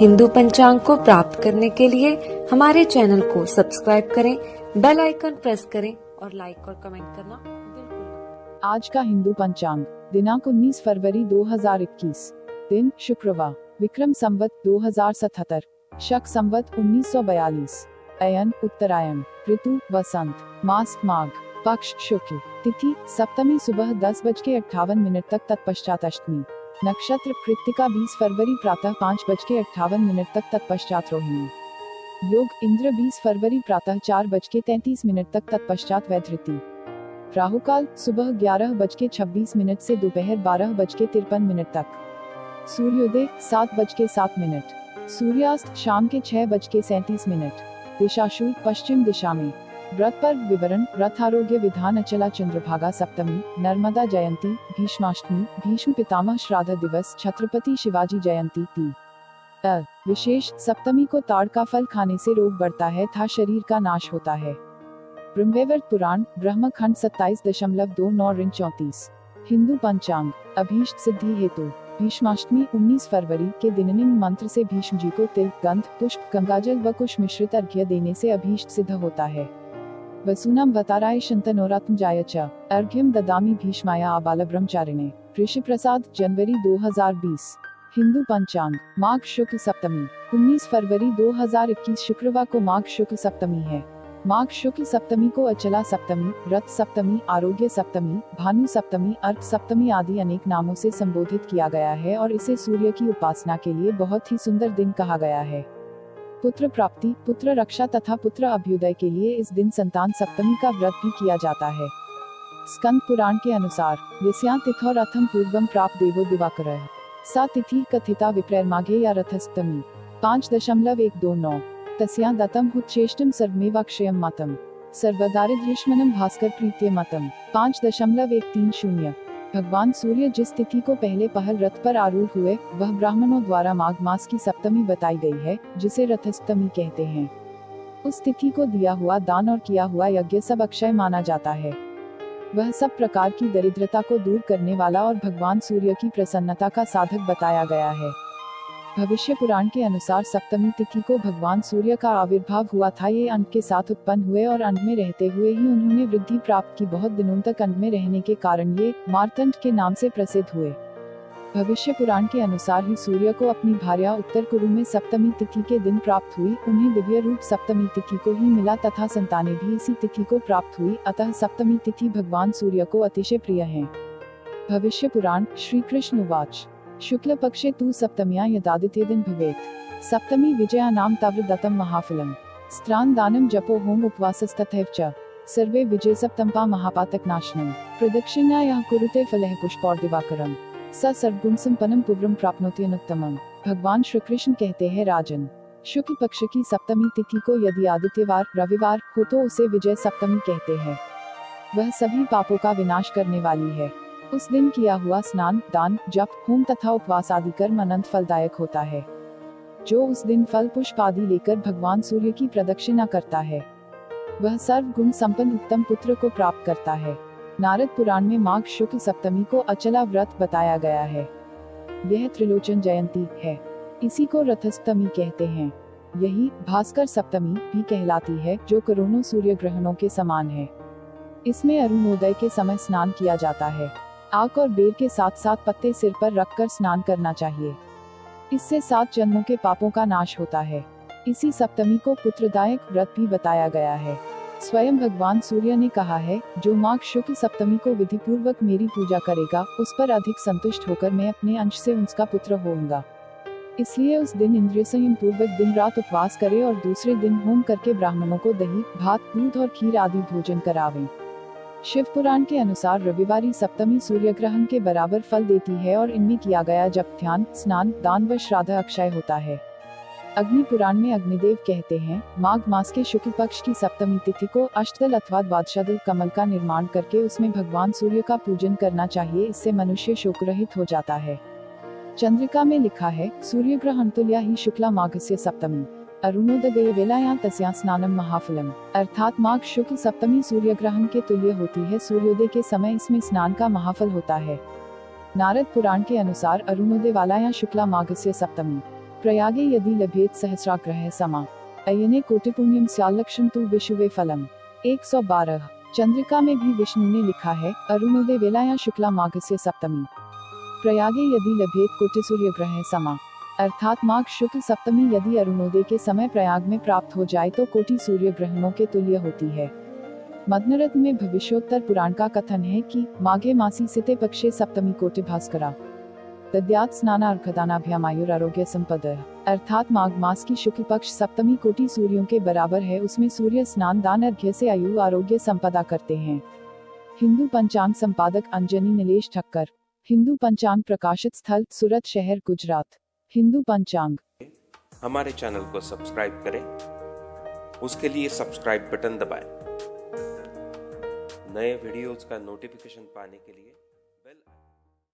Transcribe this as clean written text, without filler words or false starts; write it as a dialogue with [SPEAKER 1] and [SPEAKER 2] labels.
[SPEAKER 1] हिंदू पंचांग को प्राप्त करने के लिए हमारे चैनल को सब्सक्राइब करें, बेल आइकन प्रेस करें और लाइक और कमेंट करना बिल्कुल मत।
[SPEAKER 2] आज का हिंदू पंचांग दिनांक 19 फरवरी 2021, दिन शुक्रवार, विक्रम संवत 2077, शक संवत 1942, अयन उत्तरायण, ऋतु वसंत, मास माघ, पक्ष शुक्ल, तिथि सप्तमी सुबह 10:58 तक तत्पश्चात अष्टमी, नक्षत्र कृत्तिका 20 फरवरी प्रातः 5:58 तक तत्पश्चात रोहिणी, योग इंद्र 20 फरवरी प्रातः 4:33 तक तत्पश्चात वैधृति, राहु काल सुबह 11:26 से दोपहर 12:53 तक, सूर्योदय 7:07, सूर्यास्त शाम के 6:37, दिशाशूल पश्चिम दिशा में। व्रत पर्व विवरण: व्रत आरोग्य विधान अचला चंद्रभागा सप्तमी, नर्मदा जयंती, भीष्माष्टमी, भीष्म पितामह श्राद्ध दिवस, छत्रपति शिवाजी जयंती ती। विशेष: सप्तमी को ताड़ का फल खाने से रोग बढ़ता है तथा शरीर का नाश होता है। ब्रह्मवैवर्त पुराण ब्रह्मखंड 27.29-34। हिंदू पंचांग अभीष्ट सिद्धि हेतु भीष्माष्टमी 19 फरवरी के दिन निम्न मंत्र से भीष्म जी को तिल, गंध, पुष्प, गंगाजल व कुश मिश्रित अर्घ्य देने से अभीष्ट सिद्ध होता है। वसूनाम वताराय शंतनोरात्म जाय च अर्घ्यम ददामि भीष्माय आबाल ब्रह्मचारिणे। ऋषि प्रसाद जनवरी 2020। हिंदू पंचांग माघ शुक्ल सप्तमी 19 फरवरी 2021 शुक्रवार को माघ शुक्ल सप्तमी है। माघ शुक्ल सप्तमी को अचला सप्तमी, रथ सप्तमी, आरोग्य सप्तमी, भानु सप्तमी, अर्क सप्तमी आदि अनेक नामों से संबोधित किया गया है और इसे सूर्य की उपासना के लिए बहुत ही सुंदर दिन कहा गया है। पुत्र प्राप्ति, पुत्र रक्षा तथा पुत्र अभ्युदय के लिए इस दिन संतान सप्तमी का व्रत भी किया जाता है। स्कंद पुराण के अनुसार यस्यां तिथौ रथम पूर्वम प्राप्त देवो दिवाकरः सा तिथि कथिता विप्रैर्माघे या रथस्तमी 5.129 तस्यां दत्तम हुच्चेष्टम सर्वमेवाक्षयम मतम सर्वदारिद्र्यशमनम भास्कर प्रीत्य मतम 5.130। भगवान सूर्य जिस तिथि को पहले पहल रथ पर आरूढ़ हुए वह ब्राह्मणों द्वारा माघ मास की सप्तमी बताई गई है, जिसे रथस्तमी कहते हैं। उस तिथि को दिया हुआ दान और किया हुआ यज्ञ सब अक्षय माना जाता है। वह सब प्रकार की दरिद्रता को दूर करने वाला और भगवान सूर्य की प्रसन्नता का साधक बताया गया है। भविष्य पुराण के अनुसार सप्तमी तिथि को भगवान सूर्य का आविर्भाव हुआ था। ये अंड के साथ उत्पन्न हुए और अंड में रहते हुए ही उन्होंने वृद्धि प्राप्त की। बहुत दिनों तक अंड में रहने के कारण ये मार्तंड के नाम से प्रसिद्ध हुए। भविष्य पुराण के अनुसार ही सूर्य को अपनी भार्या उत्तर कुरु में सप्तमी तिथि के दिन प्राप्त हुई। उन्हें दिव्य रूप सप्तमी तिथि को ही मिला तथा संतानें भी इसी तिथि को प्राप्त हुई। अतः सप्तमी तिथि भगवान सूर्य को अतिशय प्रिय है। भविष्य पुराण श्री कृष्ण उवाच शुक्ल पक्षे तु सप्तम्या यदादित्य दिन भवेत् सप्तमी विजया नाम तव्र दत्तम महाफलम स्त्रान दानम जपो होम उपवासस्तथैव च सर्वे विजय सप्तम्पा महापातक नाशनम प्रदक्षिणायाः कुरुते फलः पुष्पौर दिवाकरम स सर्वगुण संपन्नम पुत्रम प्राप्नोति अनुत्तमम। भगवान श्री कृष्ण कहते हैं, राजन, शुक्ल पक्ष की सप्तमी तिथि को यदि आदित्यवार रविवार हो तो उसे विजय सप्तमी कहते हैं। वह सभी पापों का विनाश करने वाली है। उस दिन किया हुआ स्नान, दान, जप, होम तथा उपवास आदि कर्म अनंत फलदायक होता है। जो उस दिन फल पुष्प आदि लेकर भगवान सूर्य की प्रदक्षिणा करता है वह सर्व गुण संपन्न उत्तम पुत्र को प्राप्त करता है। नारद पुराण में माघ शुक्ल सप्तमी को अचला व्रत बताया गया है। यह त्रिलोचन जयंती है। इसी को रथस्तमी कहते हैं। यही भास्कर सप्तमी भी कहलाती है, जो करोड़ों सूर्य ग्रहणों के समान है। इसमें अरुणोदय के समय स्नान किया जाता है। आक और बेर के साथ साथ पत्ते सिर पर रखकर स्नान करना चाहिए। इससे 7 जन्मों के पापों का नाश होता है। इसी सप्तमी को पुत्रदायक व्रत भी बताया गया है। स्वयं भगवान सूर्य ने कहा है, जो माघ शुक्ल सप्तमी को विधि पूर्वक मेरी पूजा करेगा उस पर अधिक संतुष्ट होकर मैं अपने अंश से उसका पुत्र होऊंगा। इसलिए उस दिन इंद्रिय संयम पूर्वक दिन रात उपवास करे और दूसरे दिन होम करके ब्राह्मणों को दही, भात, दूध और खीर आदि भोजन करावें। शिव पुराण के अनुसार रविवारी सप्तमी सूर्य ग्रहण के बराबर फल देती है और इनमें किया गया जप, ध्यान, स्नान, दान व श्राद्ध अक्षय होता है। अग्नि पुराण में अग्निदेव कहते हैं, माघ मास के शुक्ल पक्ष की सप्तमी तिथि को अष्टदल अथवा द्वादशादल कमल का निर्माण करके उसमें भगवान सूर्य का पूजन करना चाहिए। इससे मनुष्य शोक रहित हो जाता है। चंद्रिका में लिखा है, सूर्य ग्रहण तुल्या ही शुक्ला माघस्य सप्तमी अरुणोदय वेलायां तस्यां स्नानम महाफलम। अर्थात माघ शुक्ल सप्तमी सूर्य ग्रहण के तुल्य होती है। सूर्योदय के समय इसमें स्नान का महाफल होता है। नारद पुराण के अनुसार अरुणोदय वालायां शुक्ला माघस्य सप्तमी प्रयागे यदि लभेत सहस्राग्रह समा अयने कोटिपुण्यम स्यालक्षण तु विशुवे फलम। 112। चंद्रिका में भी विष्णु ने लिखा है अरुणोदय वेलाया शुक्ला माघस्य सप्तमी। प्रयागे यदि लभेत कोटि सूर्य ग्रह समा अर्थात माघ शुक्ल सप्तमी यदि अरुणोदय के समय प्रयाग में प्राप्त हो जाए तो कोटि सूर्य ग्रहणों के तुल्य होती है। मदनरथ में भविष्योत्तर पुराण का कथन है कि माघे मासी सिते पक्षे सप्तमी कोटि भास्करा तद्यात् स्नानार्घदानाभ्यामायुर आरोग्य संपद अर्थात माघ मास की शुक्ल पक्ष सप्तमी कोटि सूर्यों के बराबर है, उसमें सूर्य स्नान दान अर्घ्य से आयु आरोग्य संपदा करते हैं। हिंदू पंचांग संपादक अंजनी नीलेश ठक्कर। हिंदू पंचांग प्रकाशित स्थल सूरत शहर गुजरात। हिंदू पंचांग।
[SPEAKER 3] हमारे चैनल को सब्सक्राइब करें, उसके लिए सब्सक्राइब बटन दबाएं। नए वीडियोस का नोटिफिकेशन पाने के लिए